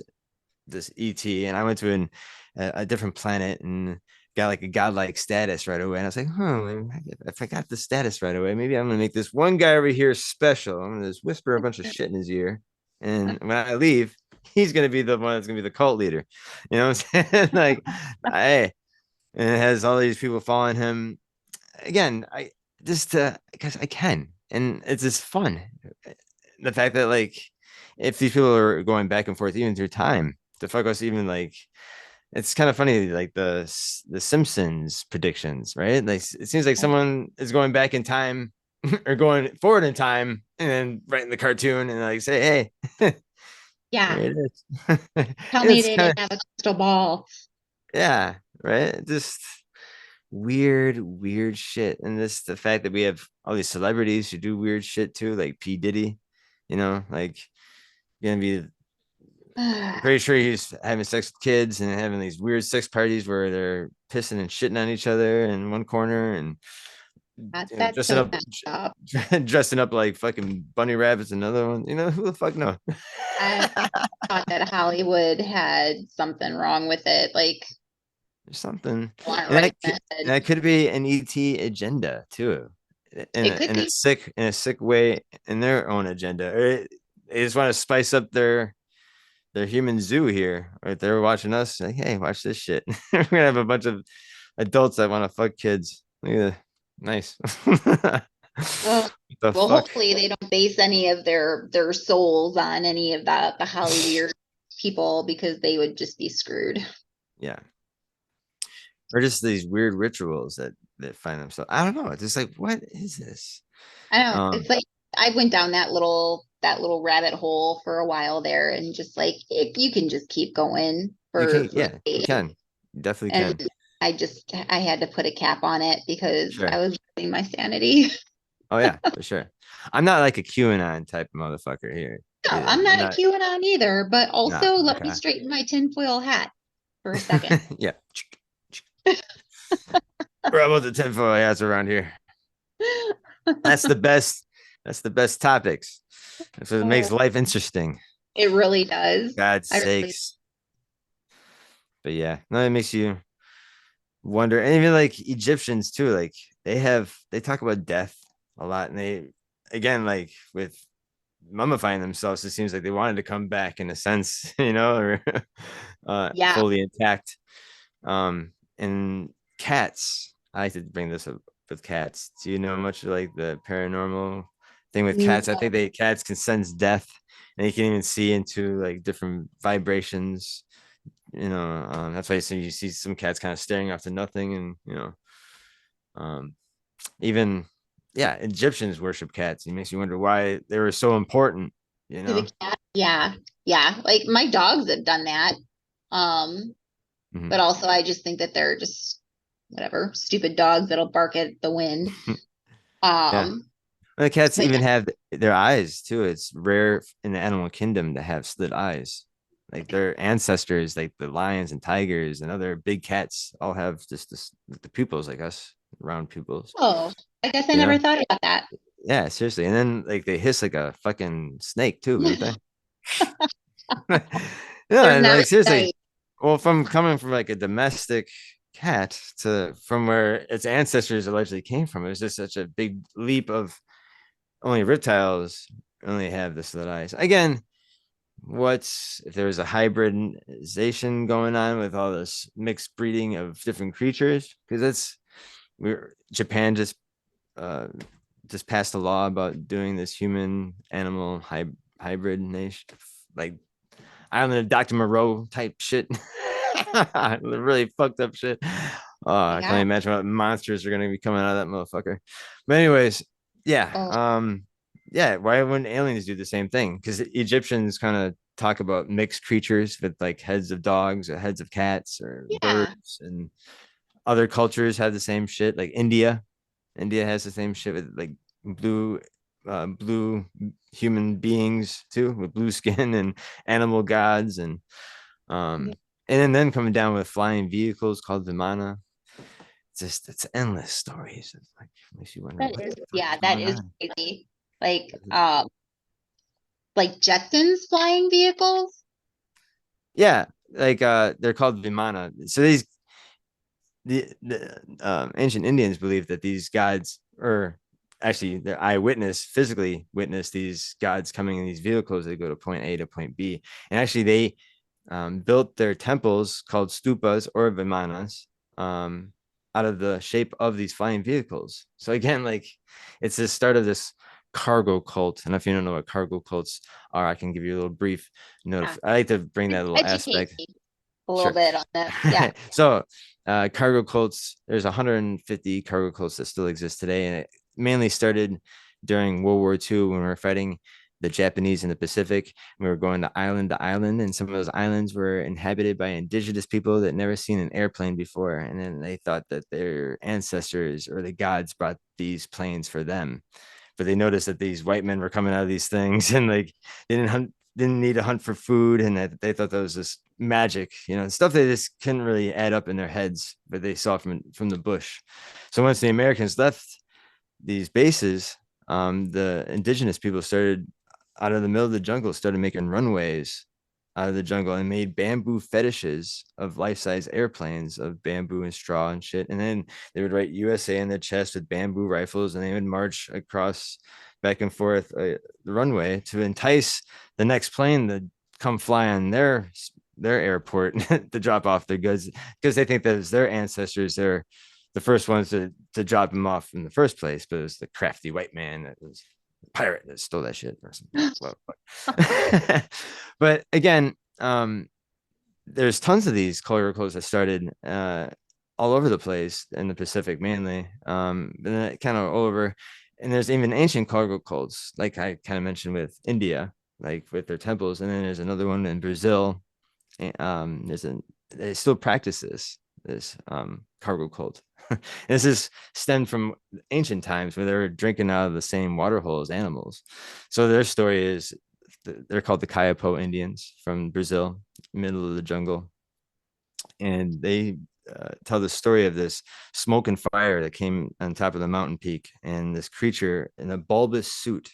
S2: this ET and I went to a different planet and got like a godlike status right away, and I was like, if I got the status right away, maybe I'm gonna make this one guy over here special. I'm gonna just whisper a bunch of shit in his ear, and when I leave, he's gonna be the one that's gonna be the cult leader. You know what I'm saying? Like, hey, and it has all these people following him. Again, I just because I can, and it's just fun. The fact that, like, if these people are going back and forth even through time, the fuck us even, like, it's kind of funny, like the Simpsons predictions, right? Like, it seems like someone is going back in time or going forward in time and then writing the cartoon and like say, hey,
S1: yeah.
S2: here it is.
S1: Tell me
S2: It's
S1: they
S2: kind
S1: didn't
S2: of,
S1: have a crystal ball.
S2: yeah, right. Just weird shit. And this, the fact that we have all these celebrities who do weird shit too, like P. Diddy, like, gonna be, I'm pretty sure he's having sex with kids and having these weird sex parties where they're pissing and shitting on each other in one corner, and
S1: That's
S2: dressing
S1: so
S2: up
S1: messed up.
S2: dressing up like fucking bunny rabbits. Another one, who the fuck knows?
S1: I thought that Hollywood had something wrong with it. Like,
S2: There's something,
S1: want
S2: and
S1: right
S2: that
S1: in
S2: could,
S1: the head.
S2: and that could be an ET agenda too,
S1: It could be.
S2: in a sick way, in their own agenda. Or they just want to spice up their human zoo here. Right, they're watching us like, hey, watch this shit. We're gonna have a bunch of adults that want to fuck kids. Look at that. Nice.
S1: Well,
S2: The
S1: well,
S2: fuck?
S1: hopefully they don't base any of their souls on any of the Hollyweird people because they would just be screwed.
S2: Yeah. Or just these weird rituals that find themselves. I don't know. It's just like, what is this?
S1: I don't know.
S2: Um,
S1: It's like I went down that little rabbit hole for a while there and just like if you can just keep going
S2: you
S1: for
S2: can,
S1: for
S2: yeah, you
S1: days.
S2: can. You definitely
S1: And
S2: can.
S1: I had to put a cap on it because I
S2: Sure.
S1: was losing my sanity.
S2: Oh yeah, for sure. I'm not like a QAnon type of motherfucker here
S1: No,
S2: either.
S1: I'm
S2: I'm
S1: not a
S2: not.
S1: QAnon either, but
S2: Nah.
S1: also let me
S2: Okay.
S1: straighten my tinfoil hat for a second.
S2: Yeah. We're about the tinfoil hats around here. That's the best. That's the best topics. That's what makes
S1: Oh,
S2: life interesting.
S1: it really does.
S2: God's
S1: I really,
S2: sakes. But yeah, no, it makes you wonder. And even like Egyptians too, like they talk about death a lot. And they, again, like with mummifying themselves, it seems like they wanted to come back in a sense, or
S1: yeah.
S2: fully intact. And cats, I like to bring this up with cats. Do you know much of like the paranormal thing with cats? I
S1: No,
S2: think cats can sense death, and they can even see into like different vibrations. That's why you see some cats kind of staring off to nothing, and um, even, yeah, Egyptians worship cats. It makes you wonder why they were so important. You
S1: to the
S2: know.
S1: cat. Yeah. Yeah. Like my dogs have done that. Um,
S2: Mhm.
S1: but also I just think that they're just whatever, stupid dogs that'll bark at the wind.
S2: Yeah.
S1: Um,
S2: The cats
S1: but
S2: even have their eyes too. It's rare in the animal kingdom to have slit eyes. Like their ancestors, like the lions and tigers and other big cats, all have just the pupils like us, round pupils.
S1: oh, I guess I
S2: You
S1: never
S2: know?
S1: thought about that.
S2: Yeah, seriously. And then like they hiss like a fucking snake too, don't they? Yeah,
S1: They're
S2: and
S1: not
S2: like seriously.
S1: right.
S2: Well, from coming from like a domestic cat to from where its ancestors allegedly came from, it was just such a big leap of only reptiles only have the slit eyes. Again, what's if there was a hybridization going on with all this mixed breeding of different creatures? Because that's we're Japan uh just passed a law about doing this human animal hybrid nation, like Island of Dr. Moreau type shit. Really fucked up shit. Oh,
S1: My
S2: I can only
S1: God.
S2: imagine what monsters are gonna be coming out of that motherfucker. But anyways, yeah.
S1: Oh,
S2: Yeah, why wouldn't aliens do the same thing? Because Egyptians kind of talk about mixed creatures with like heads of dogs or heads of cats or
S1: yeah.
S2: birds, and other cultures have the same shit. Like India has the same shit with like blue blue human beings too, with blue skin and animal gods,
S1: Yeah.
S2: um and then coming down with flying vehicles called Vimana. It's endless stories. It's like makes you wonder
S1: That
S2: what
S1: is,
S2: the fuck
S1: yeah,
S2: is
S1: that
S2: going
S1: is
S2: on.
S1: crazy. Like, like Jetsons flying vehicles.
S2: Yeah, like they're called Vimana. So the ancient Indians believed that these gods, or actually the eyewitness physically witnessed these gods coming in these vehicles. They go to point A to point B, and actually they built their temples called stupas or vimanas um, out of the shape of these flying vehicles. So again, like it's the start of this cargo cult. And if you don't know what cargo cults are, I can give you a little brief note.
S1: Yeah.
S2: I like to bring that little
S1: Educate
S2: aspect.
S1: me a little
S2: Sure.
S1: bit on this. Yeah.
S2: So, cargo cults, there's 150 cargo cults that still exist today. And it mainly started during World War II when we were fighting the Japanese in the Pacific. We were going to island, and some of those islands were inhabited by indigenous people that never seen an airplane before. And then they thought that their ancestors or the gods brought these planes for them, but they noticed that these white men were coming out of these things and like they didn't need to hunt for food, and that they thought that was just magic, stuff they just couldn't really add up in their heads, but they saw from the bush. So once the Americans left these bases, the indigenous people started out of the middle of the jungle, started making runways out of the jungle and made bamboo fetishes of life-size airplanes of bamboo and straw and shit. And then they would write USA in their chest with bamboo rifles, and they would march across back and forth the runway to entice the next plane to come fly on their airport to drop off their goods, because they think that it's their ancestors. They're the first ones to drop them off in the first place, but it was the crafty white man that was a pirate that stole that shit or something. Well, but again, there's tons of these color codes that started all over the place in the Pacific mainly, and then kind of all over. And there's even ancient cargo cults, like I kind of mentioned with India, like with their temples, and then there's another one in Brazil. There's a they still practice this cargo cult. This is stemmed from ancient times where they were drinking out of the same water hole as animals. So their story is they're called the Kayapo Indians from Brazil, middle of the jungle, and they tell the story of this smoke and fire that came on top of the mountain peak, and this creature in a bulbous suit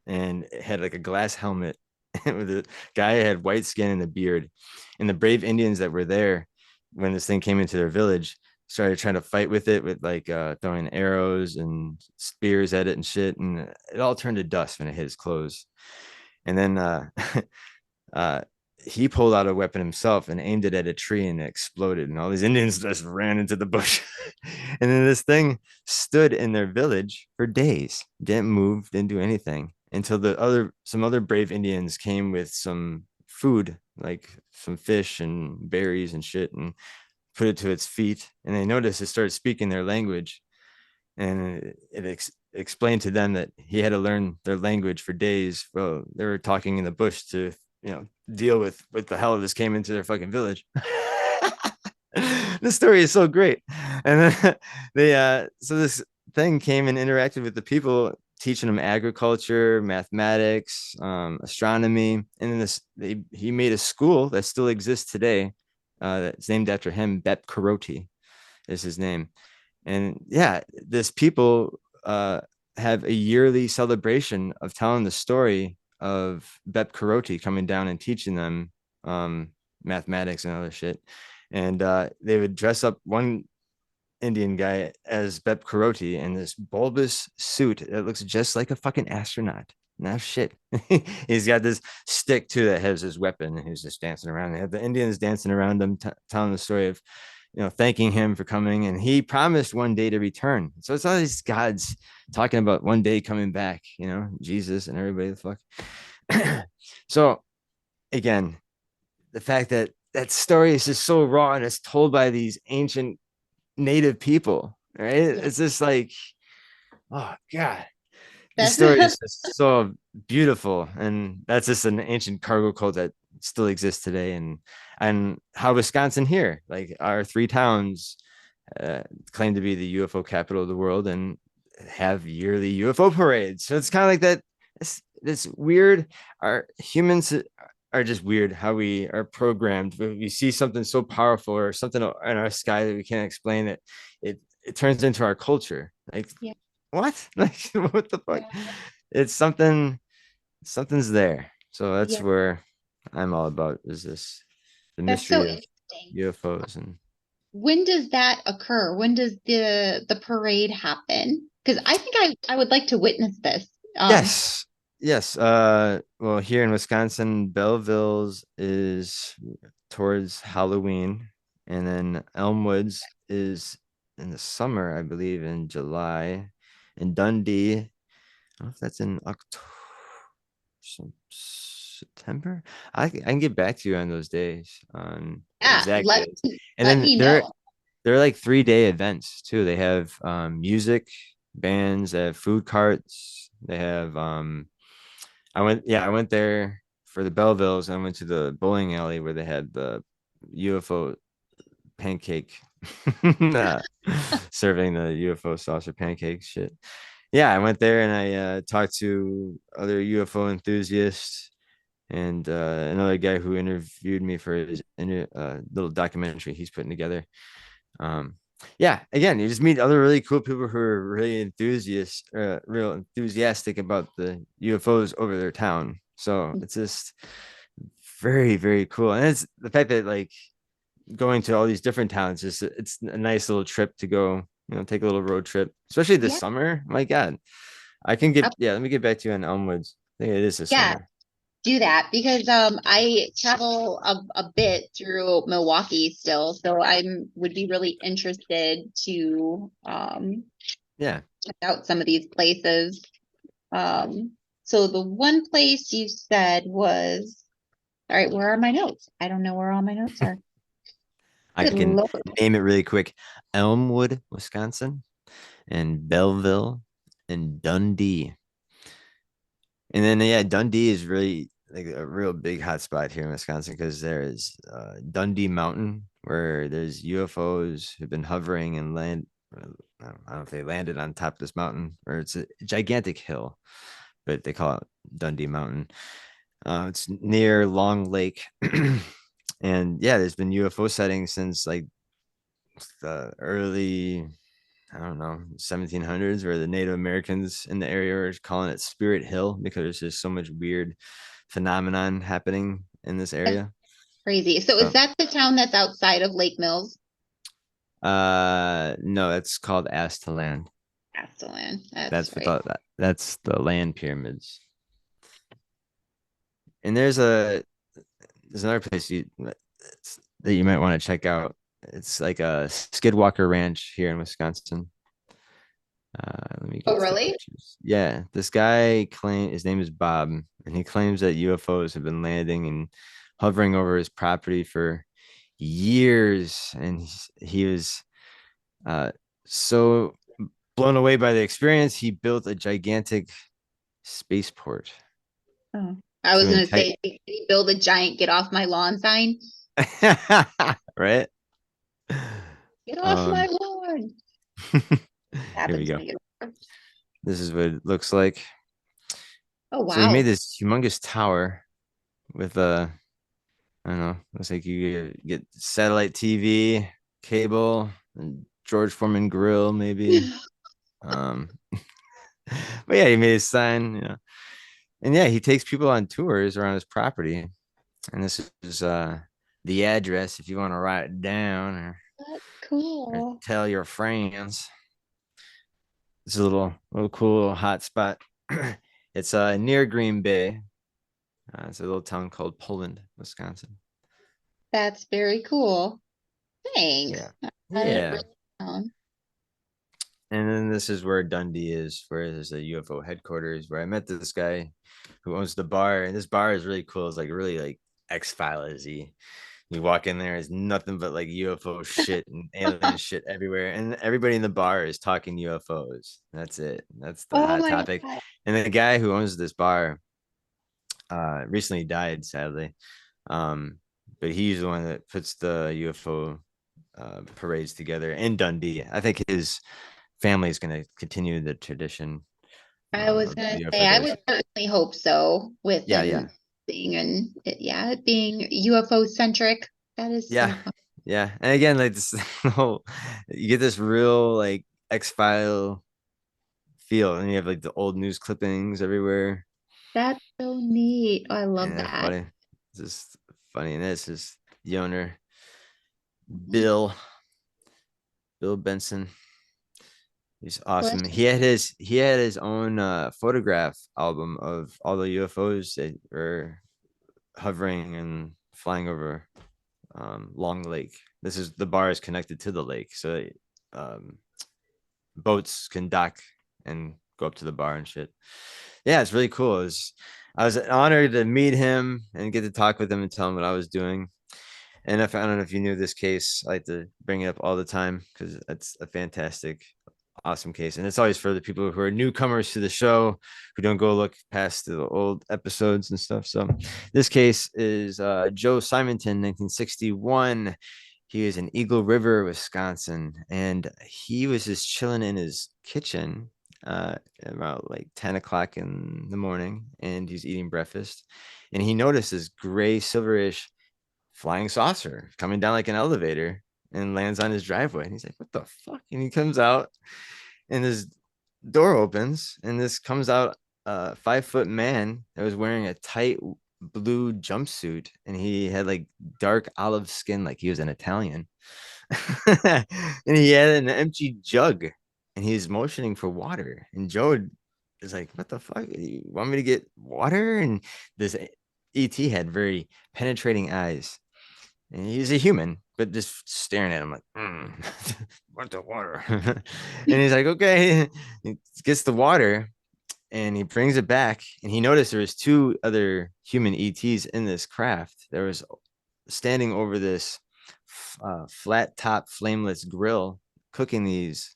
S2: and it had like a glass helmet. With the guy had white skin and a beard, and the brave Indians that were there when this thing came into their village started trying to fight with it with like throwing arrows and spears at it and shit, and it all turned to dust when it hit his clothes. And then uh, he pulled out a weapon himself and aimed it at a tree, and it exploded, and all these Indians just ran into the bush. And then this thing stood in their village for days, didn't move, didn't do anything until some other brave Indians came with some food, like some fish and berries and shit, and put it to its feet. And they noticed it started speaking their language, and it explained to them that he had to learn their language for days. Well, they were talking in the bush to deal with what the hell this came into their fucking village. This story is so great. And then so this thing came and interacted with the people, teaching them agriculture, mathematics, astronomy. And then he made a school that still exists today, that's named after him. Bep Karoti is his name. And yeah, this people have a yearly celebration of telling the story of Bep Karoti coming down and teaching them mathematics and other shit. And they would dress up one Indian guy as Bep Karoti in this bulbous suit that looks just like a fucking astronaut. No shit. He's got this stick too that has his weapon, and he's just dancing around. They have the Indians dancing around him, telling the story of, thanking him for coming, and he promised one day to return. So it's all these gods talking about one day coming back. Jesus and everybody. The fuck. So again, the fact that that story is just so raw and it's told by these ancient native people, right?
S1: Yeah.
S2: It's just like, oh god, this
S1: That's
S2: story is just so beautiful, and that's just an ancient cargo cult that still exists today. And how Wisconsin here, like our three towns, claim to be the UFO capital of the world and have yearly UFO parades. So it's kind of like that. It's weird. Our humans are just weird how we are programmed. We see something so powerful or something in our sky that we can't explain it. It turns into our culture. Like
S1: yeah,
S2: what? Like what the fuck?
S1: yeah.
S2: It's something's there. So that's
S1: Yeah.
S2: where I'm all about, is this the
S1: That's so
S2: mystery of
S1: interesting.
S2: UFOs. And
S1: When does that occur? When does the parade happen? Because I think I would like to witness this.
S2: yes, yes. Well, here in Wisconsin, Belleville's is towards Halloween, and then Elmwoods is in the summer, I believe, in July. And Dundee, I don't know if that's in October, September. I can get back to you on those days, on the
S1: Yeah,
S2: exact days. And
S1: let
S2: then
S1: me
S2: they're
S1: know.
S2: they're like 3-day events too. They have music bands, they have food carts, they have I went there for the Bellevilles. I went to the bowling alley where they had the UFO pancake uh, serving the UFO saucer pancake shit. Yeah, I went there and I talked to other UFO enthusiasts and another guy who interviewed me for his little documentary he's putting together. Um, yeah, again, you just meet other really cool people who are really real enthusiastic about the UFOs over their town. So it's just very, very cool. And it's the fact that like going to all these different towns, it's a nice little trip to go, take a little road trip, especially this
S1: Yeah,
S2: summer. My God, yeah, let me get back to you on Elmwoods. I think it is this
S1: yeah,
S2: summer.
S1: do that because I travel a bit through Milwaukee still, so I'm would be really interested to
S2: Yeah.
S1: check out some of these places. Um, so the one place you said was, all right, where are my notes? I don't know where all my notes are.
S2: I
S1: Good
S2: can
S1: Lord.
S2: name it really quick. Elmwood, Wisconsin, and Belleville and Dundee. And then yeah, Dundee is really like a real big hot spot here in Wisconsin because there is Dundee Mountain where there's UFOs who've been hovering and land. I don't know if they landed on top of this mountain, or it's a gigantic hill, but they call it Dundee Mountain. It's near Long Lake. And yeah, there's been UFO sightings since like the early, I don't know, 1700s, where the Native Americans in the area are calling it Spirit Hill because there's just so much weird phenomenon happening in this
S1: That's
S2: area.
S1: crazy. So is
S2: So,
S1: that the town that's outside of Lake Mills?
S2: no, that's called Astaland.
S1: Castellan. That's
S2: That's what
S1: right.
S2: that's the land pyramids. And there's another place that you might want to check out. It's like a Skidwalker Ranch here in Wisconsin. Let me
S1: Oh,
S2: get to the
S1: really?
S2: pictures. Yeah, this guy claim his name is Bob, and he claims that UFOs have been landing and hovering over his property for years, and he was uh, so blown away by the experience, he built a gigantic spaceport
S1: Oh. I
S2: to
S1: was gonna
S2: entice.
S1: say, did he build a giant "Get off my lawn" sign?
S2: Right?
S1: Get off my
S2: Um,
S1: lawn.
S2: here we
S1: Happens
S2: go.
S1: when you get.
S2: This is what it looks like.
S1: Oh
S2: So he made
S1: wow.
S2: this humongous tower with I don't know. Looks like you get satellite TV, cable, and George Foreman grill, maybe. Um, but yeah, he made his sign, and yeah, he takes people on tours around his property. And this is the address if you want to write it down,
S1: That's
S2: or
S1: cool.
S2: tell your friends. It's a little cool hot spot. It's near Green Bay. It's a little town called Poland, Wisconsin.
S1: That's very cool. Thanks.
S2: Yeah.
S1: I had it
S2: Yeah.
S1: written down.
S2: And then this is where Dundee is, where there's a UFO headquarters, where I met this guy who owns the bar. And this bar is really cool. It's like really like X-Files y. You walk in there, it's nothing but like UFO shit and alien shit everywhere. And everybody in the bar is talking UFOs. That's it. That's the
S1: Oh
S2: hot
S1: my
S2: topic.
S1: God.
S2: And the guy who owns this bar recently died, sadly. Um, but he's the one that puts the UFO parades together in Dundee. I think his family is going to continue the tradition
S1: I was
S2: of
S1: gonna
S2: UFO
S1: say, I
S2: days.
S1: would certainly hope so with
S2: Yeah,
S1: them
S2: yeah,
S1: being and yeah, it being UFO centric. That is
S2: yeah,
S1: so fun.
S2: yeah. And again, like this whole, you get this real like X-File feel, and you have like the old news clippings everywhere,
S1: That's so neat. Oh, I love
S2: and
S1: that.
S2: funny. It's just funny, and this is the owner, Bill Bill Benson. He's
S1: Well,
S2: awesome.
S1: that's just
S2: He had his own photograph album of all the UFOs that were hovering and flying over Long Lake. This is the bar is connected to the lake, so um, boats can dock and go up to the bar and shit. Yeah, it's really cool. I was honored to meet him and get to talk with him and tell him what I was doing. And if I don't know if you knew this case, I like to bring it up all the time because it's a fantastic, awesome case. And it's always for the people who are newcomers to the show who don't go look past the old episodes and stuff. So this case is Joe Simonton, 1961. He was in Eagle River, Wisconsin, and he was just chilling in his kitchen about like 10 o'clock in the morning, and he's eating breakfast. And he noticed this gray, silverish flying saucer coming down like an elevator and lands on his driveway. And he's like, what the fuck? And he comes out and his door opens and this comes out a 5 foot man that was wearing a tight blue jumpsuit and he had like dark olive skin like he was an Italian. And he had an empty jug and he was motioning for water. And Joe is like, what the fuck? You want me to get water? And this ET had very penetrating eyes and he's a human, but just staring at him like, want the water. And he's like, okay. He gets the water and he brings it back. And he noticed there was two other human ETs in this craft. There was standing over this flat top flameless grill, cooking these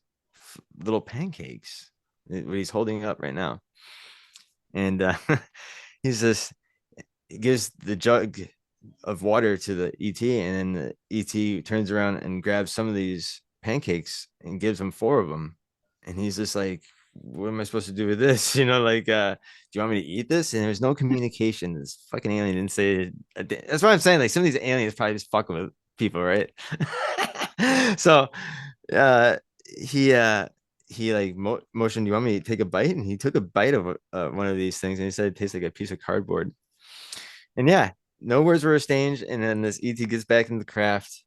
S2: little pancakes. What he's holding up right now, and he's just he gives the jug of water to the ET, and then the ET turns around and grabs some of these pancakes and gives him four of them. And he's just like, what am I supposed to do with this? Like, do you want me to eat this? And there's no communication. This fucking alien didn't say that's what I'm saying. Like, some of these aliens probably just fucking with people, right? So, uh, he, uh, he like motioned, do you want me to take a bite? And he took a bite of one of these things and he said it tastes like a piece of cardboard. And yeah, no words were exchanged. And then this ET gets back into the craft,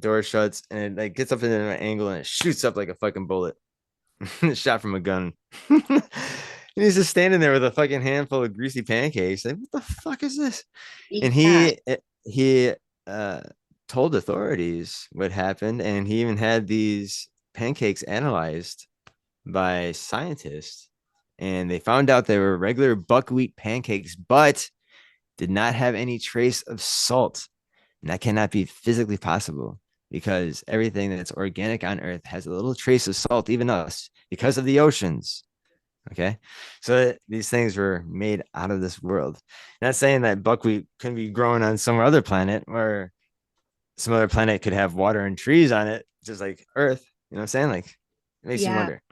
S2: door shuts, and it like gets up in an angle and it shoots up like a fucking bullet. Shot from a gun. And he's just standing there with a fucking handful of greasy pancakes. Like, what the fuck is this? And
S1: yeah.
S2: he uh told authorities what happened, and he even had these pancakes analyzed by scientists, and they found out they were regular buckwheat pancakes, but did not have any trace of salt. And that cannot be physically possible because everything that's organic on Earth has a little trace of salt, even us, because of the oceans. Okay. So these things were made out of this world. Not saying that buckwheat couldn't be growing on some other planet or some other planet could have water and trees on it, just like Earth. You know what I'm saying? Like, it makes you
S1: Yeah,
S2: wonder.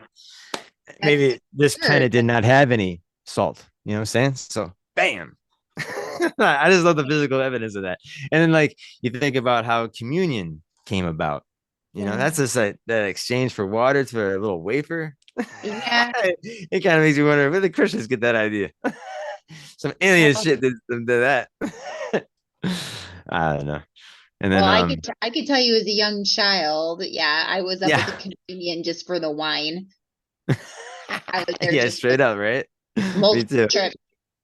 S1: that's
S2: Maybe this
S1: sure.
S2: planet did not have any salt. You know what I'm saying? So, bam. I just love the physical evidence of that. And then, like, you think about how communion came about.
S1: Yeah.
S2: That's just that exchange for water to a little wafer.
S1: Yeah.
S2: It kind of makes you wonder where the Christians get that idea. Some alien
S1: Well,
S2: shit did that. I don't know. And
S1: well,
S2: then,
S1: I could tell you as a young child, yeah, I was up at
S2: yeah,
S1: the communion just for the wine. I was there
S2: yeah,
S1: just
S2: straight up, right? Me
S1: Multiple
S2: too.
S1: trip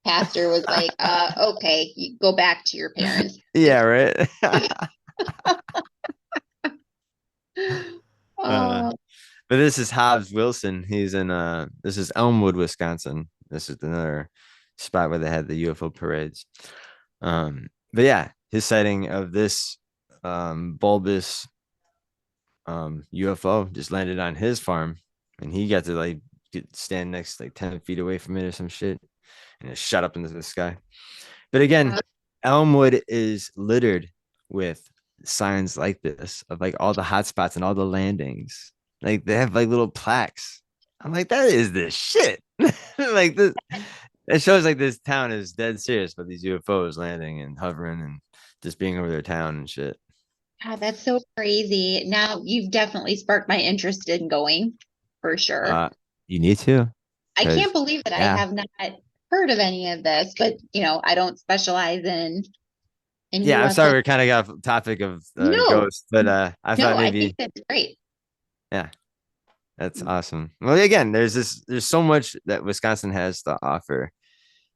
S1: pastor was like, okay, you go back to your parents.
S2: Yeah, right. uh,
S1: Oh,
S2: but this is Hobbs Wilson. He's in this is Elmwood, Wisconsin. This is another spot where they had the UFO parades. But yeah, his sighting of this bulbous UFO just landed on his farm, and he got to like stand next like 10 feet away from it or some shit, and it shot up into the sky. But again,
S1: wow.
S2: Elmwood is littered with signs like this of like all the hot spots and all the landings. Like they have like little plaques. I'm like, that is the shit. Like this, it shows like this town is dead serious about these UFOs landing and hovering and just being over their town and shit.
S1: God, that's so crazy. Now you've definitely sparked my interest in going for sure.
S2: Uh, you need to,
S1: I can't
S2: because
S1: believe that I
S2: yeah,
S1: have not heard of any of this, but I don't specialize in
S2: yeah. I'm
S1: UFO.
S2: sorry, we kind of got off topic of
S1: No,
S2: ghosts, but I
S1: no,
S2: thought
S1: I think
S2: maybe
S1: that's great.
S2: yeah. That's awesome. Well, again, there's so much that Wisconsin has to offer.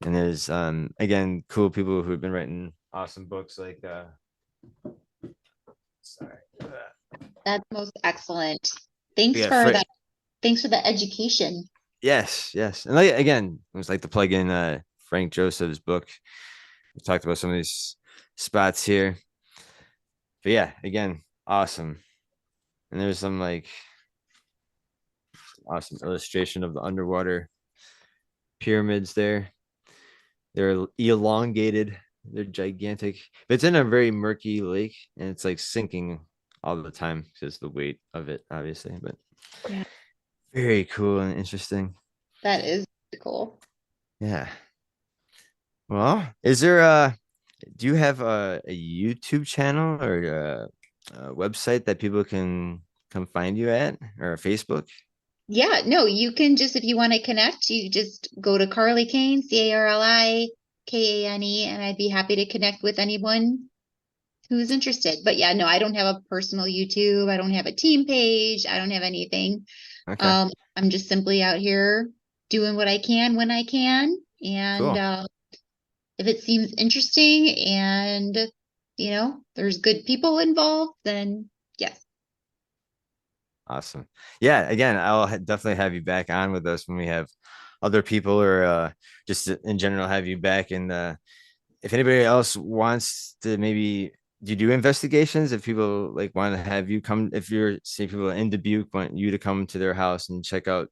S2: And there's again cool people who've been writing awesome books like sorry.
S1: That's most excellent.
S2: We
S1: Thanks
S2: got
S1: for that. Thanks for the education.
S2: yes, yes. And like again, it was like to plug in Frank Joseph's book. We talked about some of these spots here. But yeah, again, awesome. And there's some like awesome illustration of the underwater pyramids there. They're elongated. They're gigantic. But it's in a very murky lake, and it's like sinking all the time because the weight of it, obviously. But
S1: Yeah,
S2: very cool and interesting.
S1: that is cool.
S2: Yeah. Well, is there do you have a YouTube channel or a website that people can come find you at or a Facebook?
S1: Yeah, no, you can just, if you want to connect, you just go to Carly Kane, CarliKane, and I'd be happy to connect with anyone who's interested. But yeah, no, I don't have a personal YouTube. I don't have a team page. I don't have anything.
S2: Okay.
S1: I'm just simply out here doing what I can when I can. And
S2: Cool.
S1: if it seems interesting and, there's good people involved, then yes.
S2: Awesome. Yeah, again, definitely have you back on with us when we have other people or just in general have you back. And if anybody else wants to maybe do you do investigations, if people like want to have you come, if you're say people in Dubuque want you to come to their house and check out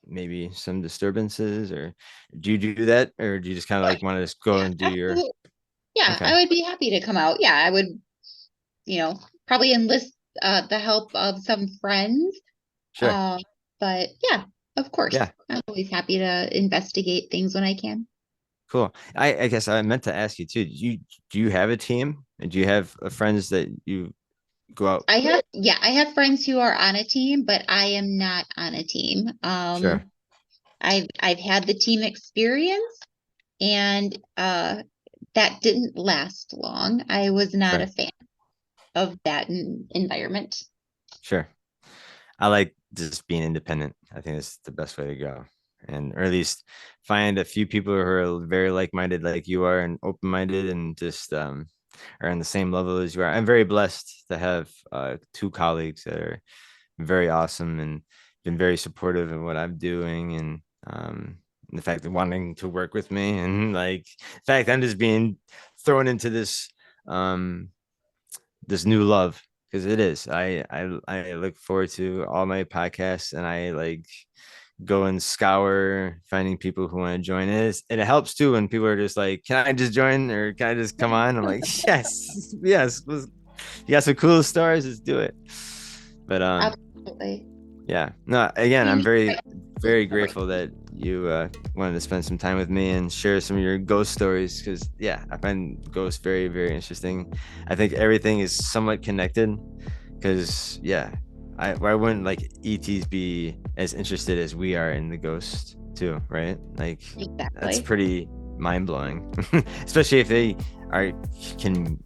S2: maybe some disturbances, or do you do that, or do you just kind of
S1: Oh,
S2: like want to just go
S1: yeah,
S2: and do your
S1: absolutely. Yeah,
S2: okay,
S1: I would be happy to come out. Yeah, I would, probably enlist the help of some friends.
S2: sure,
S1: Uh, but yeah, of course,
S2: yeah,
S1: I'm always happy to investigate things when I can.
S2: cool. I guess I meant to ask you too, do you have a team, and do you have friends that you go out?
S1: I have friends who are on a team, but I am not on a team.
S2: Sure,
S1: I've had the team experience, and that didn't last long. I was not a
S2: sure,
S1: fan of that environment.
S2: sure. I like just being independent. I think that's the best way to go. And or at least find a few people who are very like-minded like you are and open-minded and just are on the same level as you are. I'm very blessed to have two colleagues that are very awesome and been very supportive of what I'm doing and the fact that wanting to work with me and like in fact I'm just being thrown into um this new love because it is. I look forward to all my podcasts and I like go and scour finding people who want to join it. And it helps too when people are just like, "Can I just join or can I just come on?" I'm like, "Yes, yes, you got some cool stories. Let's do it." But
S1: Absolutely.
S2: yeah, no, again, I'm very very grateful that you wanted to spend some time with me and share some of your ghost stories because yeah, I find ghosts very very interesting. I think everything is somewhat connected because yeah, why wouldn't like ETs be as interested as we are in the ghost too, right? Like that's
S1: Exactly.
S2: pretty mind blowing, especially if they are can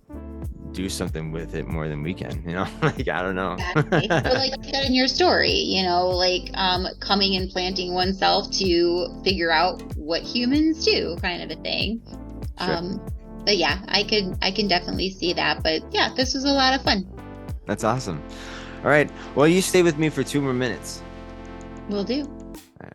S2: do something with it more than we can, like, I don't know.
S1: Exactly. But like you said in your story, like coming and planting oneself to figure out what humans do, kind of a thing.
S2: Sure.
S1: But yeah, I can definitely see that. But yeah, this was a lot of fun.
S2: That's awesome. All right. Well, you stay with me for 2 more minutes.
S1: Will do.
S2: All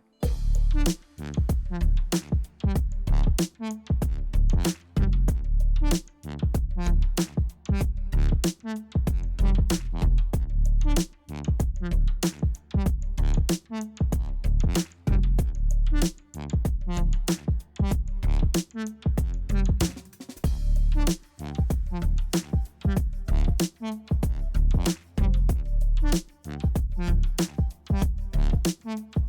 S2: right.